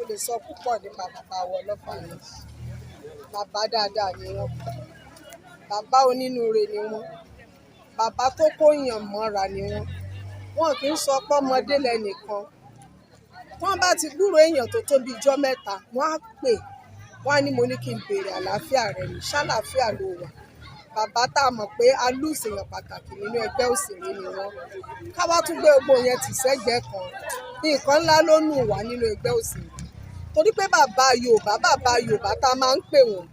lè sọ púpọ̀ nípa bàbá wa Ọlọfa-Ina. Bàbá dáadáa ni wọ́n, bàbá onínúure ni wọ́n, bàbá tó kóyàn mọ́ra ni wọ́n. Wọn kì í sọ pé ọmọdé lẹ́nìkan. Wọ́n bá ti gbúrò èèyàn tó tó bí ijọ́ mẹ́ta, wọ́n á pè, wọ́n á ní mo ní kí n béèrè àlàáfíà rẹ̀ ní, ṣàlàáfíà ló wà. Bàbá tá a mọ̀ pé alúùsèèyàn pàtàkì nínú ẹgbẹ́ òṣèré ni wọ́n. Ká wá tún gbé gbogbo yẹn tì sẹ́gbẹ̀ẹ́ kan. Nǹkan ńlá ló nù wá nínú ẹgbẹ́ òṣèré. Torí pé bàbá Yorùbá tá a máa ń pè wọ́n,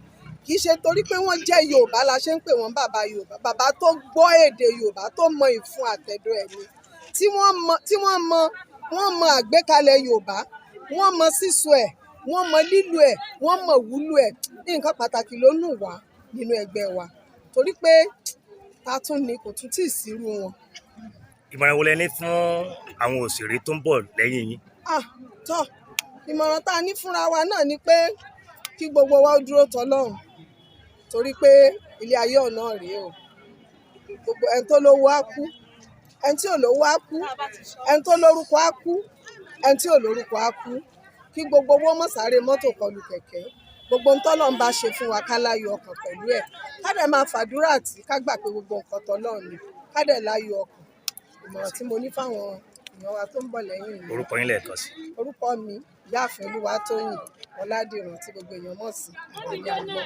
kì í ṣe torí pé wọ́n jẹ́ Yorùbá la ṣe ń pè wọ́n bàbá Yorùbá. Bàbá tó gbọ́ èdè Yorùbá, tó mọ ìfun àtẹ̀dọ̀ ẹ̀ ni. Tí wọ́n mọ àgbékalẹ̀ Yorùbá, wọ́n mọ sísọ ẹ̀, wọ́n mọ lílo ẹ̀, wọ́n mọ wúlò ẹ̀. Nǹkan pàtàkì ló nù wá nínú ẹgbẹ́ wa. Torí pé ta tún ni kò tún tí ì sírú wọn. Ìmọ̀ràn wo lẹ ní fún àwọn òṣèré tó ń bọ̀ lẹ́yìn yín? Tọ́ ìmọ̀ràn tá a ní fúnra wa náà ni pé kí gbogbo wa ó dúró tọlọ́run. Torí pé ilé ayé ọ̀nà rèé o. Gbogbo ẹni tó lówó á kú, ẹni tí ò lówó á kú, ẹni tó lórúkọ á kú, ẹni tí ò lórúkọ á kú. Kí gbogbo owó mọ̀ sáré mọ́tò kọlù kẹ̀kẹ́. Gbogbo ohun tọ́lọ́run bá ṣe fún wa ká láyọ̀ ọkàn pẹ̀lú ẹ̀. Ká dẹ̀ máa fàdúrà tí ká gbà pé gbogbo nǹkan tọ́lọ́run ni. Ká dẹ̀ láyọ̀ ọkàn. Ìmọ̀ràn tí mo ní fáwọn èèyàn wa tó ń bọ̀ lẹ́yìn mi. Orúkọ yín lẹ́ẹ̀kan sí. Orúkọ mi Ìyáàfin Olúwatóyìn Ọládìran tí gbogbo èèyàn mọ̀ sí Abẹni Agbọn.